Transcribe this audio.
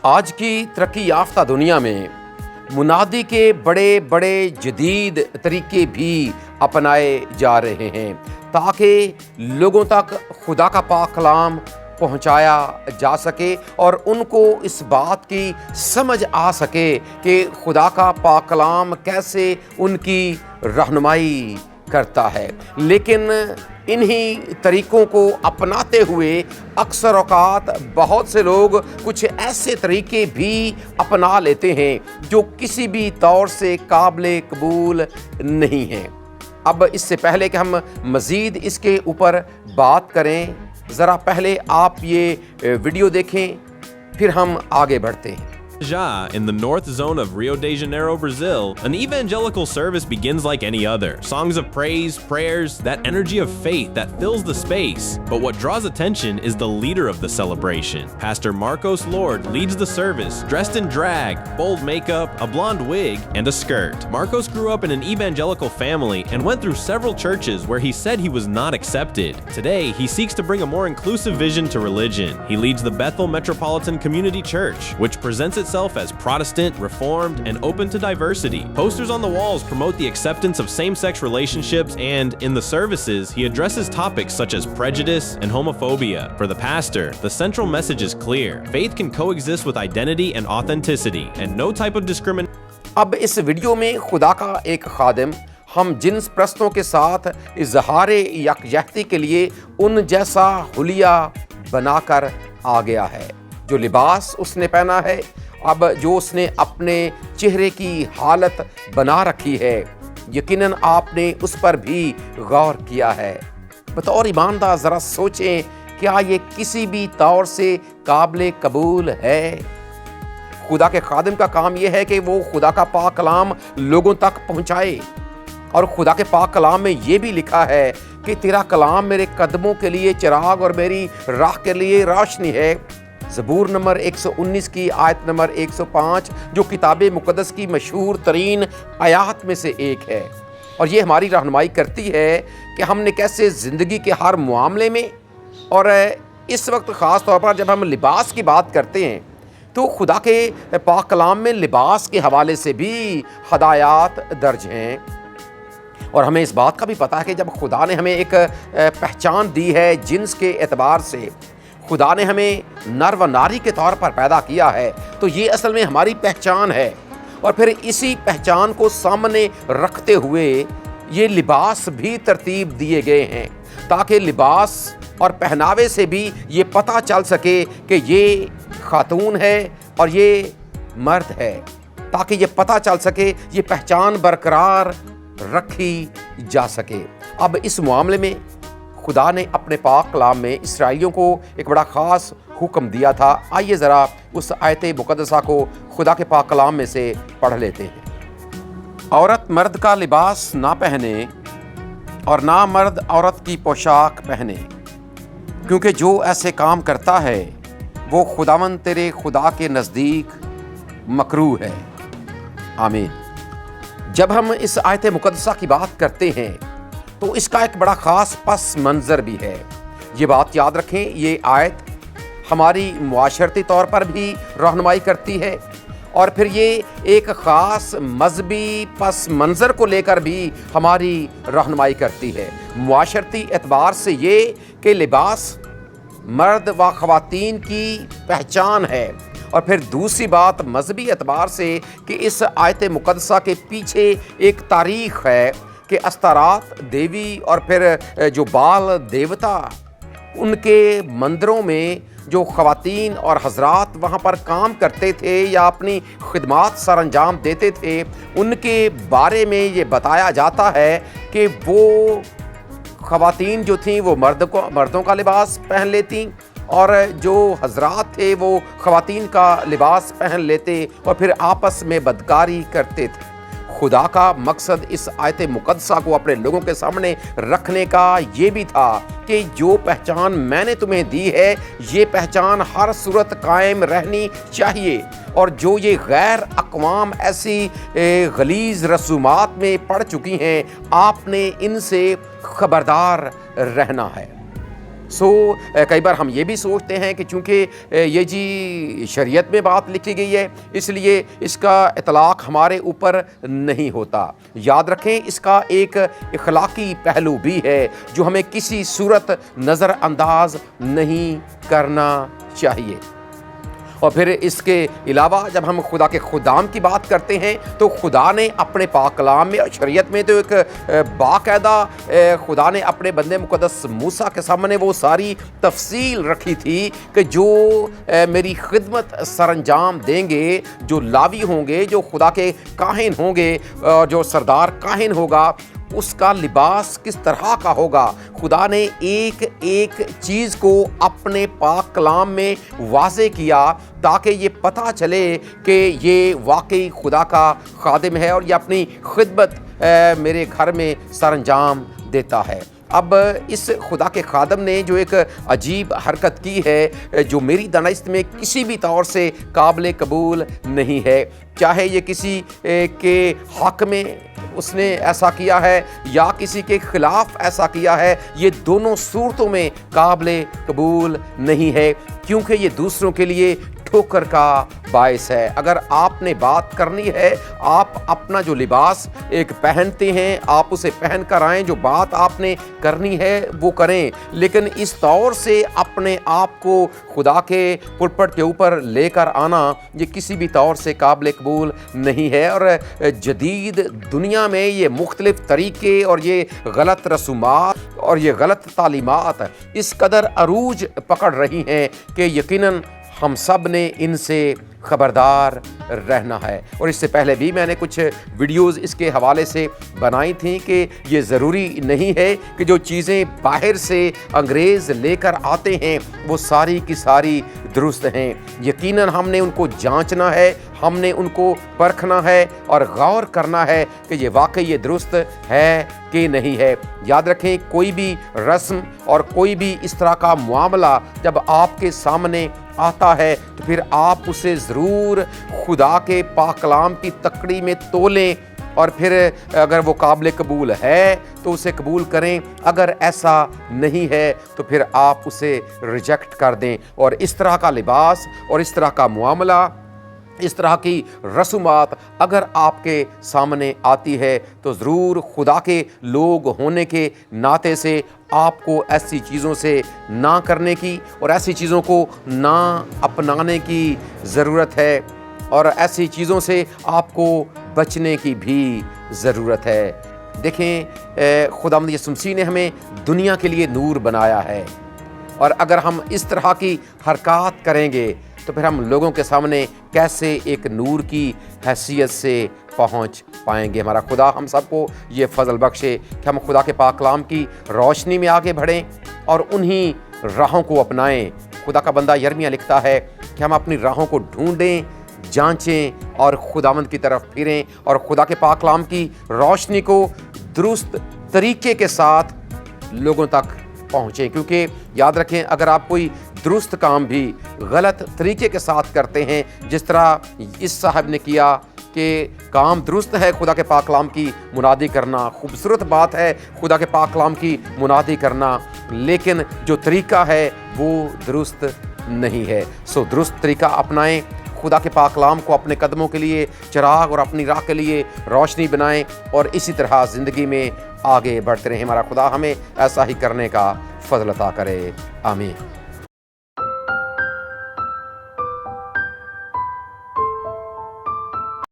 آج کی ترقی یافتہ دنیا میں منادی کے بڑے بڑے جدید طریقے بھی اپنائے جا رہے ہیں تاکہ لوگوں تک خدا کا پاک کلام پہنچایا جا سکے اور ان کو اس بات کی سمجھ آ سکے کہ خدا کا پاک کلام کیسے ان کی رہنمائی کرتا ہے۔ لیکن انہی طریقوں کو اپناتے ہوئے اکثر اوقات بہت سے لوگ کچھ ایسے طریقے بھی اپنا لیتے ہیں جو کسی بھی طور سے قابل قبول نہیں ہیں۔ اب اس سے پہلے کہ ہم مزید اس کے اوپر بات کریں، ذرا پہلے آپ یہ ویڈیو دیکھیں، پھر ہم آگے بڑھتے ہیں۔ Ja, in the north zone of Rio de Janeiro, Brazil, an evangelical service begins like any other. Songs of praise, prayers, that energy of faith that fills the space. But what draws attention is the leader of the celebration. Pastor Marcos Lord leads the service, dressed in drag, bold makeup, a blonde wig, and a skirt. Marcos grew up in an evangelical family and went through several churches where he said he was not accepted. Today, he seeks to bring a more inclusive vision to religion. He leads the Bethel Metropolitan Community Church, which presents itself as Protestant, Reformed, and open to diversity. Posters on the walls promote the acceptance of same-sex relationships, and in the services, he addresses topics such as prejudice and homophobia. For the pastor, the central message is clear. Faith can coexist with identity and authenticity, and no type of discrimination. اب اس video میں خدا کا ایک خادم ہم جنس پرستوں کے ساتھ اظہار یکجہتی کے لیے ان جیسا حلیہ بنا کر آ گیا ہے۔ جو لباس اس نے پہنا ہے، اب جو اس نے اپنے چہرے کی حالت بنا رکھی ہے، یقیناً آپ نے اس پر بھی غور کیا ہے۔ بطور ایماندار ذرا سوچیں، کیا یہ کسی بھی طور سے قابل قبول ہے؟ خدا کے خادم کا کام یہ ہے کہ وہ خدا کا پاک کلام لوگوں تک پہنچائے، اور خدا کے پاک کلام میں یہ بھی لکھا ہے کہ تیرا کلام میرے قدموں کے لیے چراغ اور میری راہ کے لیے روشنی ہے۔ زبور نمبر 119 کی آیت نمبر 105 جو کتاب مقدس کی مشہور ترین آیات میں سے ایک ہے، اور یہ ہماری رہنمائی کرتی ہے کہ ہم نے کیسے زندگی کے ہر معاملے میں، اور اس وقت خاص طور پر جب ہم لباس کی بات کرتے ہیں تو خدا کے پاک کلام میں لباس کے حوالے سے بھی ہدایات درج ہیں۔ اور ہمیں اس بات کا بھی پتہ ہے کہ جب خدا نے ہمیں ایک پہچان دی ہے جنس کے اعتبار سے، خدا نے ہمیں نر و ناری کے طور پر پیدا کیا ہے، تو یہ اصل میں ہماری پہچان ہے، اور پھر اسی پہچان کو سامنے رکھتے ہوئے یہ لباس بھی ترتیب دیے گئے ہیں تاکہ لباس اور پہناوے سے بھی یہ پتہ چل سکے کہ یہ خاتون ہے اور یہ مرد ہے، تاکہ یہ پتہ چل سکے، یہ پہچان برقرار رکھی جا سکے۔ اب اس معاملے میں خدا نے اپنے پاک کلام میں اسرائیلیوں کو ایک بڑا خاص حکم دیا تھا۔ آئیے ذرا اس آیت مقدسہ کو خدا کے پاک کلام میں سے پڑھ لیتے ہیں۔ عورت مرد کا لباس نہ پہنے اور نہ مرد عورت کی پوشاک پہنے، کیونکہ جو ایسے کام کرتا ہے وہ خداوند تیرے خدا کے نزدیک مکروہ ہے۔ آمین۔ جب ہم اس آیت مقدسہ کی بات کرتے ہیں تو اس کا ایک بڑا خاص پس منظر بھی ہے۔ یہ بات یاد رکھیں، یہ آیت ہماری معاشرتی طور پر بھی رہنمائی کرتی ہے، اور پھر یہ ایک خاص مذہبی پس منظر کو لے کر بھی ہماری رہنمائی کرتی ہے۔ معاشرتی اعتبار سے یہ کہ لباس مرد و خواتین کی پہچان ہے، اور پھر دوسری بات مذہبی اعتبار سے کہ اس آیت مقدسہ کے پیچھے ایک تاریخ ہے کہ استارات دیوی اور پھر جو بال دیوتا، ان کے مندروں میں جو خواتین اور حضرات وہاں پر کام کرتے تھے یا اپنی خدمات سر انجام دیتے تھے، ان کے بارے میں یہ بتایا جاتا ہے کہ وہ خواتین جو تھیں وہ مردوں کا لباس پہن لیتیں، اور جو حضرات تھے وہ خواتین کا لباس پہن لیتے اور پھر آپس میں بدکاری کرتے تھے۔ خدا کا مقصد اس آیت مقدسہ کو اپنے لوگوں کے سامنے رکھنے کا یہ بھی تھا کہ جو پہچان میں نے تمہیں دی ہے، یہ پہچان ہر صورت قائم رہنی چاہیے، اور جو یہ غیر اقوام ایسی غلیظ رسومات میں پڑ چکی ہیں، آپ نے ان سے خبردار رہنا ہے۔ کئی بار ہم یہ بھی سوچتے ہیں کہ چونکہ یہ جی شریعت میں بات لکھی گئی ہے اس لیے اس کا اطلاق ہمارے اوپر نہیں ہوتا۔ یاد رکھیں اس کا ایک اخلاقی پہلو بھی ہے جو ہمیں کسی صورت نظر انداز نہیں کرنا چاہیے۔ اور پھر اس کے علاوہ جب ہم خدا کے خدام کی بات کرتے ہیں تو خدا نے اپنے پاک کلام میں اور شریعت میں تو ایک باقاعدہ خدا نے اپنے بندے مقدس موسیٰ کے سامنے وہ ساری تفصیل رکھی تھی کہ جو میری خدمت سر انجام دیں گے، جو لاوی ہوں گے، جو خدا کے کاہن ہوں گے، جو سردار کاہن ہوگا، اس کا لباس کس طرح کا ہوگا۔ خدا نے ایک ایک چیز کو اپنے پاک کلام میں واضح کیا تاکہ یہ پتہ چلے کہ یہ واقعی خدا کا خادم ہے اور یہ اپنی خدمت میرے گھر میں سر انجام دیتا ہے۔ اب اس خدا کے خادم نے جو ایک عجیب حرکت کی ہے جو میری دانست میں کسی بھی طور سے قابل قبول نہیں ہے، چاہے یہ کسی کے حق میں اس نے ایسا کیا ہے یا کسی کے خلاف ایسا کیا ہے، یہ دونوں صورتوں میں قابل قبول نہیں ہے کیونکہ یہ دوسروں کے لیے ٹھوکر کا باعث ہے۔ اگر آپ نے بات کرنی ہے، آپ اپنا جو لباس ایک پہنتے ہیں آپ اسے پہن کر آئیں، جو بات آپ نے کرنی ہے وہ کریں، لیکن اس طور سے اپنے آپ کو خدا کے پلپٹ کے اوپر لے کر آنا یہ کسی بھی طور سے قابل قبول نہیں ہے۔ اور جدید دنیا میں یہ مختلف طریقے اور یہ غلط رسومات اور یہ غلط تعلیمات اس قدر عروج پکڑ رہی ہیں کہ یقیناً ہم سب نے ان سے خبردار رہنا ہے۔ اور اس سے پہلے بھی میں نے کچھ ویڈیوز اس کے حوالے سے بنائی تھیں کہ یہ ضروری نہیں ہے کہ جو چیزیں باہر سے انگریز لے کر آتے ہیں وہ ساری کی ساری درست ہیں۔ یقیناً ہم نے ان کو جانچنا ہے، ہم نے ان کو پرکھنا ہے اور غور کرنا ہے کہ یہ واقعی یہ درست ہے کہ نہیں ہے۔ یاد رکھیں کوئی بھی رسم اور کوئی بھی اس طرح کا معاملہ جب آپ کے سامنے آتا ہے تو پھر آپ اسے ضرور خدا کے پاک کلام کی تکڑی میں تولیں اور پھر اگر وہ قابل قبول ہے تو اسے قبول کریں، اگر ایسا نہیں ہے تو پھر آپ اسے ریجیکٹ کر دیں۔ اور اس طرح کا لباس اور اس طرح کا معاملہ، اس طرح کی رسومات اگر آپ کے سامنے آتی ہے تو ضرور خدا کے لوگ ہونے کے ناطے سے آپ کو ایسی چیزوں سے نہ کرنے کی اور ایسی چیزوں کو نہ اپنانے کی ضرورت ہے، اور ایسی چیزوں سے آپ کو بچنے کی بھی ضرورت ہے۔ دیکھیں خداوند یسوع مسیح نے ہمیں دنیا کے لیے نور بنایا ہے، اور اگر ہم اس طرح کی حرکات کریں گے تو پھر ہم لوگوں کے سامنے کیسے ایک نور کی حیثیت سے پہنچ پائیں گے۔ ہمارا خدا ہم سب کو یہ فضل بخشے کہ ہم خدا کے پاک کلام کی روشنی میں آگے بڑھیں اور انہی راہوں کو اپنائیں۔ خدا کا بندہ یرمیہ لکھتا ہے کہ ہم اپنی راہوں کو ڈھونڈیں، جانچیں اور خداوند کی طرف پھریں اور خدا کے پاک کلام کی روشنی کو درست طریقے کے ساتھ لوگوں تک پہنچیں، کیونکہ یاد رکھیں اگر آپ کوئی درست کام بھی غلط طریقے کے ساتھ کرتے ہیں، جس طرح اس صاحب نے کیا کہ کام درست ہے خدا کے پاک کلام کی منادی کرنا، خوبصورت بات ہے خدا کے پاک کلام کی منادی کرنا، لیکن جو طریقہ ہے وہ درست نہیں ہے۔ درست طریقہ اپنائیں، خدا کے پاک کلام کو اپنے قدموں کے لیے چراغ اور اپنی راہ کے لیے روشنی بنائیں اور اسی طرح زندگی میں آگے بڑھتے رہیں۔ ہمارا خدا ہمیں ایسا ہی کرنے کا فضل عطا کرے، آمین۔